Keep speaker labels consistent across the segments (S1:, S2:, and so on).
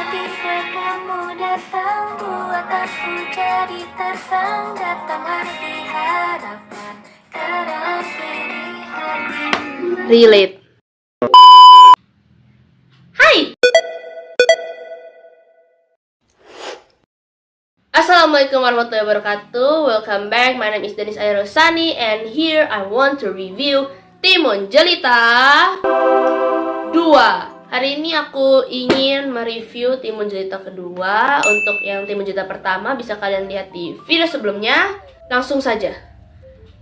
S1: Tiba kamu datang, buat aku jadi terbang. Datanglah di hadapan, ke dalam pilihan.
S2: Relate. Hai. Assalamualaikum warahmatullahi wabarakatuh. Welcome back. My name is Denis Airosani and here I want to review Timun Jelita 2. Hari ini aku ingin mereview Timun Jelita kedua. Untuk yang Timun Jelita pertama bisa kalian lihat di video sebelumnya. Langsung saja.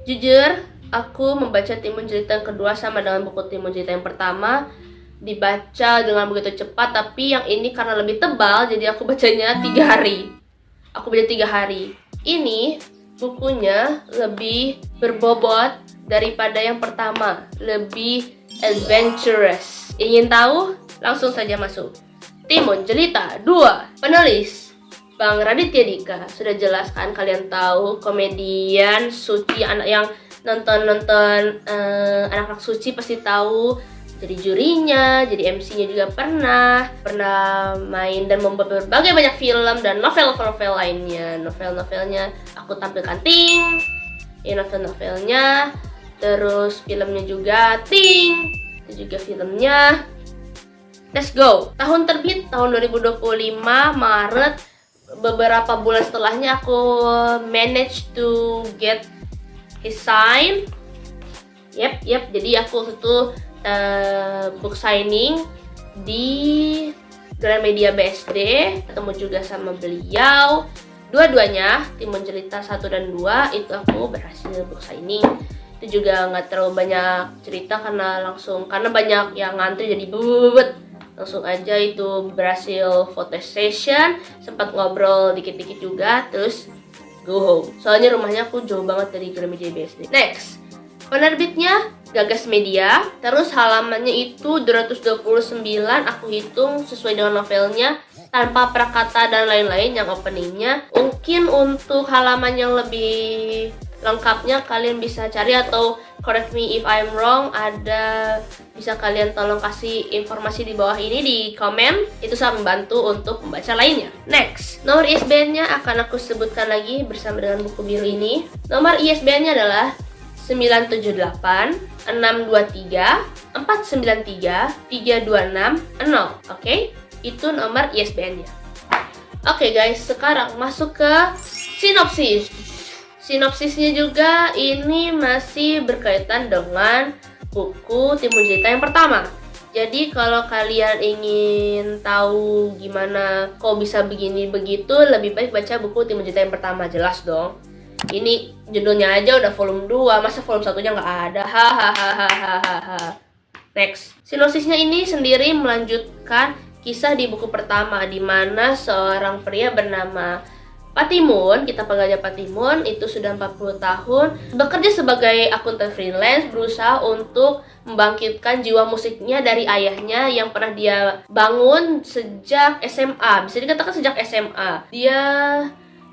S2: Jujur, aku membaca Timun Jelita yang kedua sama dengan buku Timun Jelita yang pertama. Dibaca dengan begitu cepat, tapi yang ini karena lebih tebal, jadi aku bacanya 3 hari. Aku baca 3 hari. Ini bukunya lebih berbobot daripada yang pertama. Lebih adventurous. Ingin tahu? Langsung saja masuk. Timun Jelita 2. Penulis Bang Raditya Dika. Sudah jelas kan kalian tahu, komedian suci, anak yang nonton anak-anak suci pasti tahu. Jadi jurinya, jadi MC-nya juga pernah main dan membuat berbagai banyak film dan novel-novel lainnya. Novel-novelnya aku tampilkan ting. Novel-novelnya, terus filmnya juga ting. Itu juga filmnya. Let's go. Tahun terbit tahun 2025 Maret. Beberapa bulan setelahnya aku manage to get his sign. Yep. Jadi aku itu book signing di Gramedia BSD, ketemu juga sama beliau. Dua-duanya, Timun Jelita 1 dan 2 itu aku berhasil book signing. Itu juga nggak terlalu banyak cerita karena banyak yang ngantri jadi langsung aja itu berhasil photo session, sempat ngobrol dikit-dikit juga, terus go home. Soalnya rumahnya aku jauh banget dari Gramedia BSD. Next, penerbitnya Gagas Media, terus halamannya itu 229, aku hitung sesuai dengan novelnya tanpa prakata dan lain-lain yang openingnya. Mungkin untuk halaman yang lebih lengkapnya kalian bisa cari atau correct me if I'm wrong, bisa kalian tolong kasih informasi di bawah ini di komen, itu sangat membantu untuk pembaca lainnya. Next, nomor ISBN-nya akan aku sebutkan lagi bersama dengan buku biru ini. Nomor ISBN-nya adalah 978 623 493 326 0. Oke, itu nomor ISBN-nya. Oke guys, sekarang masuk ke sinopsis. Sinopsisnya juga ini masih berkaitan dengan buku Timun Jelita yang pertama. Jadi kalau kalian ingin tahu gimana kok bisa begini begitu, lebih baik baca buku Timun Jelita yang pertama, jelas dong. Ini judulnya aja udah volume 2, masa volume 1-nya nggak ada? Hahaha. Next, sinopsisnya ini sendiri melanjutkan kisah di buku pertama, di mana seorang pria bernama Patimun, kita panggilnya Patimun, itu sudah 40 tahun, bekerja sebagai akuntan freelance, berusaha untuk membangkitkan jiwa musiknya dari ayahnya yang pernah dia bangun sejak SMA. Bisa dikatakan sejak SMA. Dia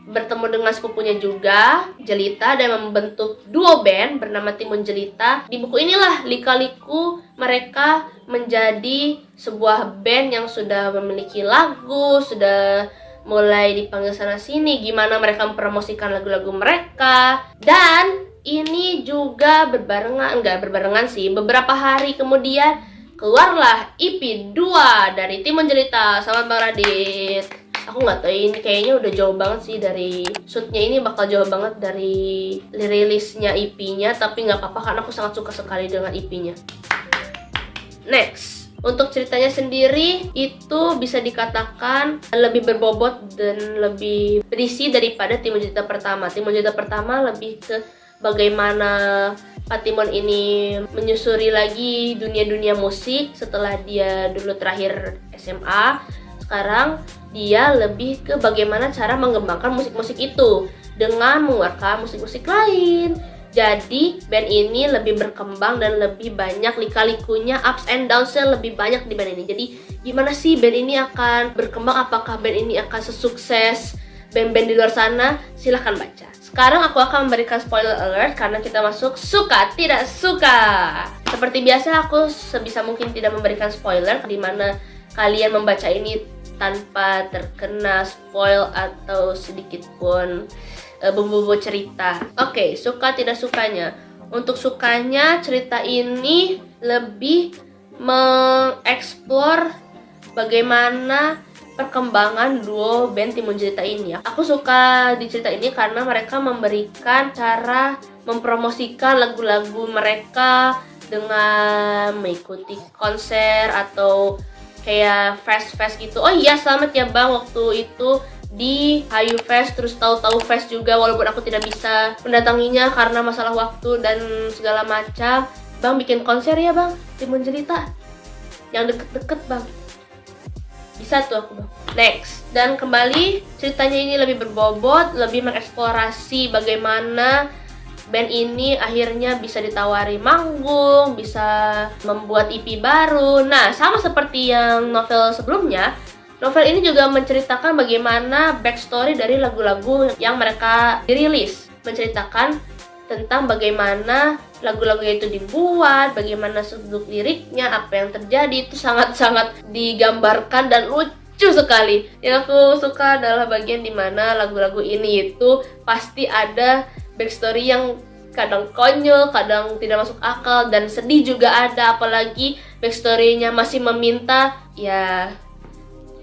S2: bertemu dengan sepupunya juga, Jelita, dan membentuk duo band bernama Timun Jelita. Di buku inilah lika-liku mereka menjadi sebuah band yang sudah memiliki lagu, sudah mulai dipanggil sana-sini, gimana mereka mempromosikan lagu-lagu mereka. Dan ini juga berbarengan sih, beberapa hari kemudian keluarlah EP 2 dari Timun Jelita sama Bang Radit. Aku nggak tahu, ini kayaknya udah jauh banget sih dari shootnya, ini bakal jauh banget dari rilisnya EP-nya, tapi nggak apa-apa karena aku sangat suka sekali dengan EP-nya. Next, untuk ceritanya sendiri itu bisa dikatakan lebih berbobot dan lebih berisi daripada Timun Jelita pertama. Timun Jelita pertama lebih ke bagaimana Patimun ini menyusuri lagi dunia-dunia musik setelah dia dulu terakhir SMA. Sekarang dia lebih ke bagaimana cara mengembangkan musik-musik itu dengan mengeluarkan musik-musik lain. Jadi band ini lebih berkembang dan lebih banyak lika-likunya, ups and downs-nya lebih banyak di band ini. Jadi gimana sih band ini akan berkembang, apakah band ini akan sesukses band-band di luar sana? Silahkan baca. Sekarang aku akan memberikan spoiler alert karena kita masuk suka tidak suka. Seperti biasa aku sebisa mungkin tidak memberikan spoiler, di mana kalian membaca ini tanpa terkena spoil atau sedikit pun bumbu-bumbu cerita. Oke, suka tidak sukanya. Untuk sukanya, cerita ini lebih mengeksplor bagaimana perkembangan duo band Timun Jelita ini ya. Aku suka di cerita ini karena mereka memberikan cara mempromosikan lagu-lagu mereka dengan mengikuti konser atau kayak fest gitu. Oh iya, selamat ya Bang waktu itu di Hayu Fest, terus tahu-tahu Fest juga, walaupun aku tidak bisa mendatanginya karena masalah waktu dan segala macam. Bang bikin konser ya Bang, Timun Jelita yang deket-deket Bang. Bisa tuh aku Bang. Next, dan kembali ceritanya ini lebih berbobot, lebih mengeksplorasi bagaimana band ini akhirnya bisa ditawari manggung, bisa membuat EP baru. Nah, sama seperti yang novel sebelumnya, novel ini juga menceritakan bagaimana backstory dari lagu-lagu yang mereka dirilis. Menceritakan tentang bagaimana lagu-lagunya itu dibuat, bagaimana seluk liriknya, apa yang terjadi, itu sangat-sangat digambarkan dan lucu sekali. Yang aku suka adalah bagian dimana lagu-lagu ini itu pasti ada backstory yang kadang konyol, kadang tidak masuk akal, dan sedih juga ada, apalagi backstory-nya masih meminta, ya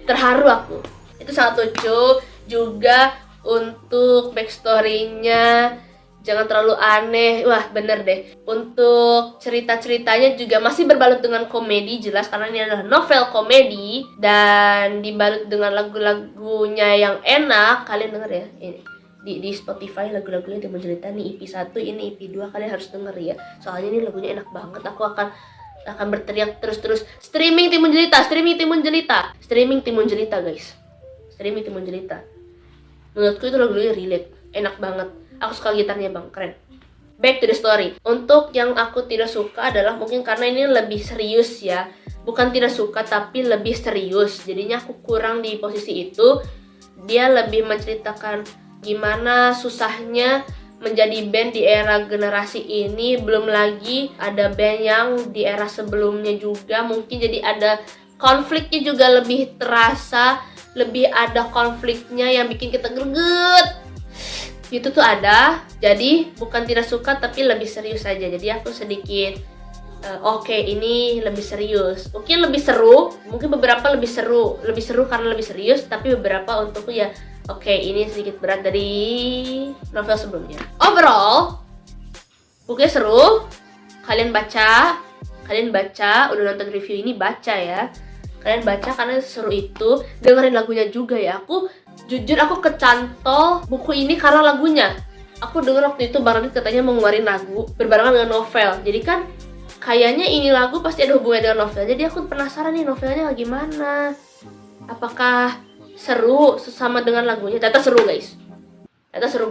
S2: terharu aku. Itu sangat lucu. Juga untuk backstory-nya jangan terlalu aneh. Wah, bener deh. Untuk cerita-ceritanya juga masih berbalut dengan komedi, jelas karena ini adalah novel komedi dan dibalut dengan lagu-lagunya yang enak. Kalian denger ya ini di Spotify lagu-lagunya Timun Jelita nih, EP 1 ini EP 2 kalian harus denger ya. Soalnya ini lagunya enak banget. Aku akan berteriak terus-terus, streaming Timun Jelita, streaming Timun Jelita, streaming Timun Jelita guys, streaming Timun Jelita. Menurutku itu lagunya relate, enak banget. Aku suka gitarnya Bang, keren. Back to the story. Untuk yang aku tidak suka adalah mungkin karena ini lebih serius ya. Bukan tidak suka tapi lebih serius. Jadinya aku kurang di posisi itu. Dia lebih menceritakan gimana susahnya menjadi band di era generasi ini. Belum lagi ada band yang di era sebelumnya juga. Mungkin jadi ada konfliknya juga lebih terasa. Lebih ada konfliknya yang bikin kita greget. Itu tuh ada. Jadi bukan tidak suka tapi lebih serius aja. Jadi aku sedikit oke, ini lebih serius. Mungkin lebih seru. Mungkin beberapa lebih seru. Lebih seru karena lebih serius. Tapi beberapa untukku ya oke, ini sedikit berat dari novel sebelumnya. Overall, bukunya seru. Kalian baca, udah nonton review ini, baca ya. Kalian baca karena seru itu. Dengerin lagunya juga ya. Jujur aku kecantol buku ini karena lagunya. Aku denger waktu itu Bang Radit katanya mau ngeluarin lagu berbarengan dengan novel. Jadi kan kayaknya ini lagu pasti ada hubungannya dengan novel. Jadi aku penasaran nih novelnya gimana. Apakah seru sesama dengan lagunya? Ternyata seru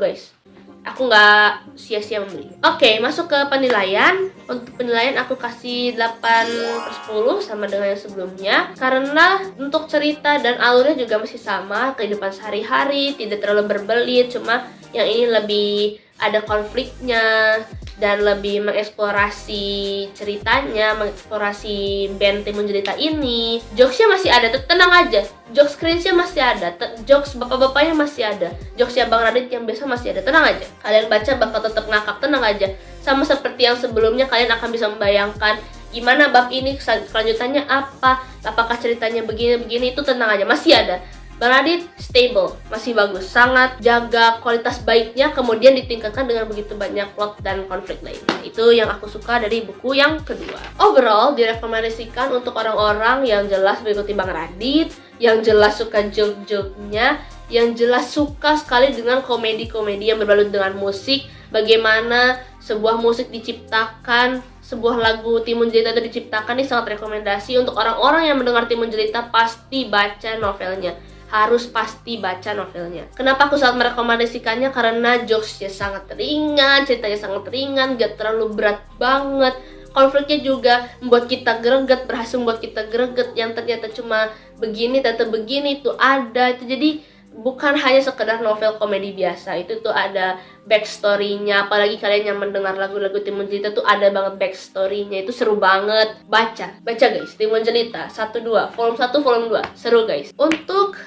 S2: guys. Aku nggak sia-sia membeli. Oke, masuk ke penilaian. Untuk penilaian aku kasih 8/10 sama dengan yang sebelumnya. Karena untuk cerita dan alurnya juga masih sama, kehidupan sehari-hari, tidak terlalu berbelit. Cuma yang ini lebih ada konfliknya dan lebih mengeksplorasi ceritanya, mengeksplorasi band Timun Jelita ini. Jokesnya masih ada, tenang aja. Jokes cringe-nya masih ada, jokes bapak-bapaknya masih ada, jokesnya Bang Radit yang biasa masih ada, tenang aja. Kalian baca bakal tetap ngakak, tenang aja. Sama seperti yang sebelumnya, kalian akan bisa membayangkan gimana bab ini, kelanjutannya apa, apakah ceritanya begini-begini, itu tenang aja, masih ada. Bang Radit stable, masih bagus, sangat jaga kualitas baiknya, kemudian ditingkatkan dengan begitu banyak plot dan konflik lainnya. Itu yang aku suka dari buku yang kedua. Overall, direkomendasikan untuk orang-orang yang jelas mengikuti Bang Radit, yang jelas suka joke-joke-nya, yang jelas suka sekali dengan komedi-komedi yang berbalut dengan musik, bagaimana sebuah musik diciptakan, sebuah lagu Timun Jelita itu diciptakan. Ini sangat rekomendasi untuk orang-orang yang mendengar Timun Jelita, pasti baca novelnya. Harus pasti baca novelnya. Kenapa aku sangat merekomendasikannya? Karena jokesnya sangat ringan, ceritanya sangat ringan, gak terlalu berat banget. Konfliknya juga membuat kita greget, berhasil membuat kita greget. Yang ternyata cuma begini, ternyata begini, itu ada. Itu jadi bukan hanya sekedar novel komedi biasa. Itu tuh ada backstory-nya. Apalagi kalian yang mendengar lagu-lagu Timun Jelita tuh ada banget backstory-nya. Itu seru banget. Baca guys, Timun Jelita 1-2, volume 1, volume 2. Seru guys. Untuk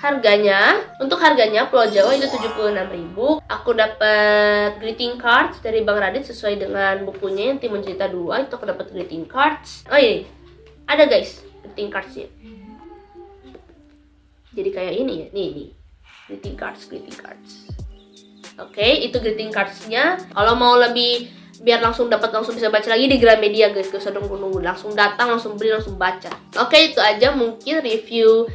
S2: harganya Pulau Jawa itu 76.000. Aku dapat greeting cards dari Bang Radit sesuai dengan bukunya yang Timun Jelita 2. Itu aku dapat greeting cards. Oh iya, ada guys greeting cards-nya. Jadi kayak ini ya, nih greeting cards. Oke, itu greeting cards-nya. Kalau mau lebih biar langsung bisa baca lagi di Gramedia guys, gak usah nunggu, langsung datang, langsung beli, langsung baca. Oke, itu aja mungkin review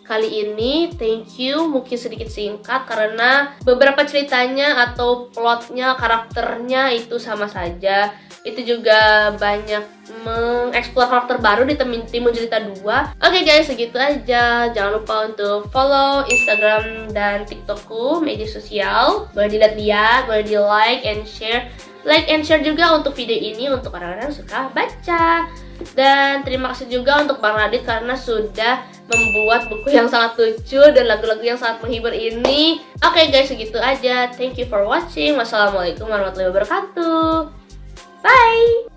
S2: kali ini. Thank you, mungkin sedikit singkat karena beberapa ceritanya atau plotnya, karakternya itu sama saja. Itu juga banyak mengeksplor karakter baru di Timun Jelita 2. Oke guys, segitu aja. Jangan lupa untuk follow Instagram dan TikTokku, media sosial. Boleh dilihat-lihat, boleh di like and share. Like and share juga untuk video ini untuk orang-orang yang suka baca. Dan terima kasih juga untuk Bang Radit karena sudah membuat buku yang sangat lucu dan lagu-lagu yang sangat menghibur ini. Oke guys, segitu aja. Thank you for watching. Wassalamualaikum warahmatullahi wabarakatuh. Bye!